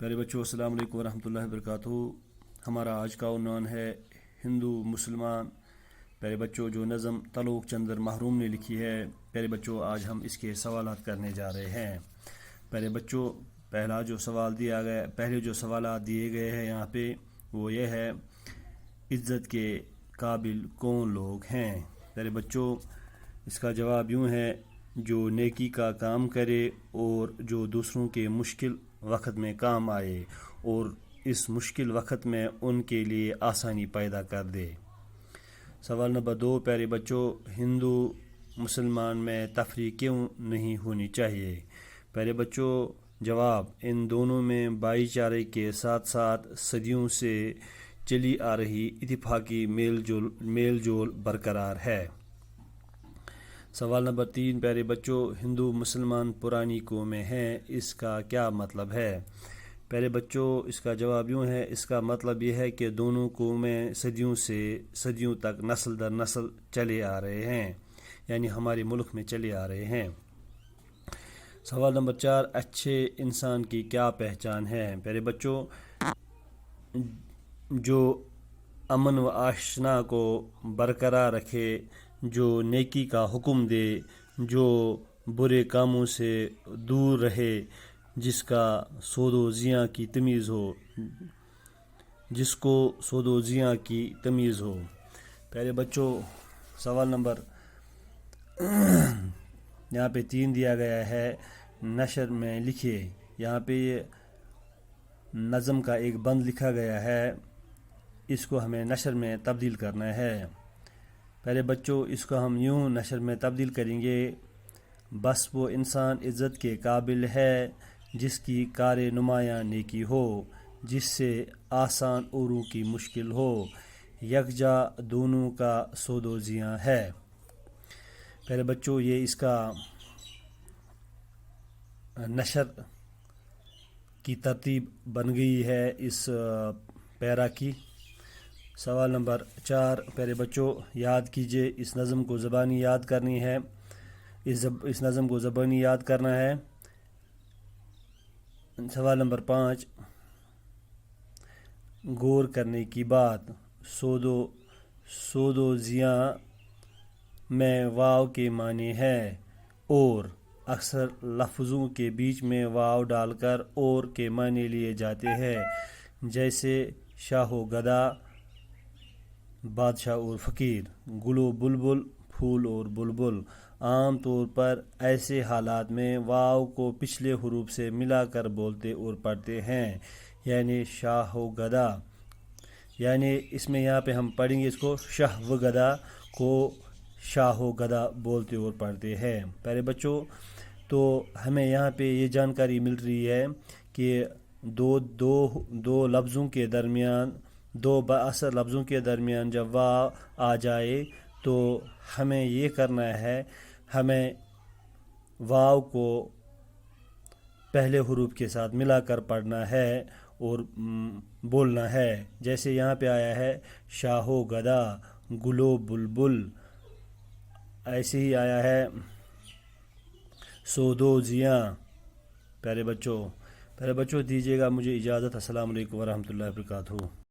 پیارے بچوں، السلام علیکم ورحمۃ اللہ وبرکاتہ۔ ہمارا آج کا عنوان ہے ہندو مسلمان۔ پیارے بچوں، جو نظم تلوک چندر محروم نے لکھی ہے، پیارے بچوں آج ہم اس کے سوالات کرنے جا رہے ہیں۔ پیارے بچوں، پہلے جو سوالات دیے گئے ہیں یہاں پہ وہ یہ ہے، عزت کے قابل کون لوگ ہیں؟ پیارے بچوں، اس کا جواب یوں ہے، جو نیکی کا کام کرے اور جو دوسروں کے مشکل وقت میں کام آئے اور اس مشکل وقت میں ان کے لیے آسانی پیدا کر دے۔ سوال نمبر 2، پیارے بچوں، ہندو مسلمان میں تفریق کیوں نہیں ہونی چاہیے؟ پیارے بچوں، جواب، ان دونوں میں بھائی چارے کے ساتھ ساتھ صدیوں سے چلی آ رہی اتفاقی میل جول برقرار ہے۔ سوال نمبر 3، پیارے بچوں، ہندو مسلمان پرانی قومیں ہیں، اس کا کیا مطلب ہے؟ پیارے بچوں، اس کا جواب یوں ہے، اس کا مطلب یہ ہے کہ دونوں قومیں صدیوں تک نسل در نسل چلے آ رہے ہیں، یعنی ہمارے ملک میں چلے آ رہے ہیں۔ سوال نمبر 4، اچھے انسان کی کیا پہچان ہے؟ پیارے بچوں، جو امن و آشنا کو برقرار رکھے، جو نیکی کا حکم دے، جو برے کاموں سے دور رہے، جس کا سود و زیاں کی تمیز ہو، جس کو سود و زیاں کی تمیز ہو۔ پیارے بچوں، سوال نمبر یہاں پہ 3 دیا گیا ہے، نثر میں لکھیے۔ یہاں پہ یہ نظم کا ایک بند لکھا گیا ہے، اس کو ہمیں نثر میں تبدیل کرنا ہے۔ پیارے بچوں، اس کو ہم یوں نثر میں تبدیل کریں گے، بس وہ انسان عزت کے قابل ہے جس کی کار نمایاں نیکی ہو، جس سے آسان اوروں کی مشکل ہو، یکجا دونوں کا سود و زیاں ہے۔ پیارے بچوں، یہ اس کا نثر کی ترتیب بن گئی ہے اس پیرا کی۔ سوال نمبر 4، پیارے بچوں یاد کیجئے، اس نظم کو زبانی یاد کرنی ہے، اس نظم کو زبانی یاد کرنا ہے۔ سوال نمبر 5، غور کرنے کی بات، سود و زیاں میں واو کے معنی ہے اور اکثر لفظوں کے بیچ میں واو ڈال کر اور کے معنی لیے جاتے ہیں، جیسے شاہ و گدا، بادشاہ اور فقیر، گل و بلبل، پھول اور بلبل۔ عام طور پر ایسے حالات میں واو کو پچھلے حروف سے ملا کر بولتے اور پڑھتے ہیں، یعنی شاہ و گدا، یعنی اس میں یہاں پہ ہم پڑھیں گے اس کو، شاہ و گدا کو شاہ و گدا بولتے اور پڑھتے ہیں۔ پیارے بچوں، تو ہمیں یہاں پہ یہ جانکاری مل رہی ہے کہ دو لفظوں کے درمیان، دو بااثر لفظوں کے درمیان جب واو آ جائے تو ہمیں یہ کرنا ہے، ہمیں واو کو پہلے حروف کے ساتھ ملا کر پڑھنا ہے اور بولنا ہے، جیسے یہاں پہ آیا ہے شاہ و گدا، گل و بلبل، ایسے ہی آیا ہے سود و زیاں۔ پیارے بچوں دیجیے گا مجھے اجازت۔ السلام علیکم ورحمۃ اللہ وبرکاتہ۔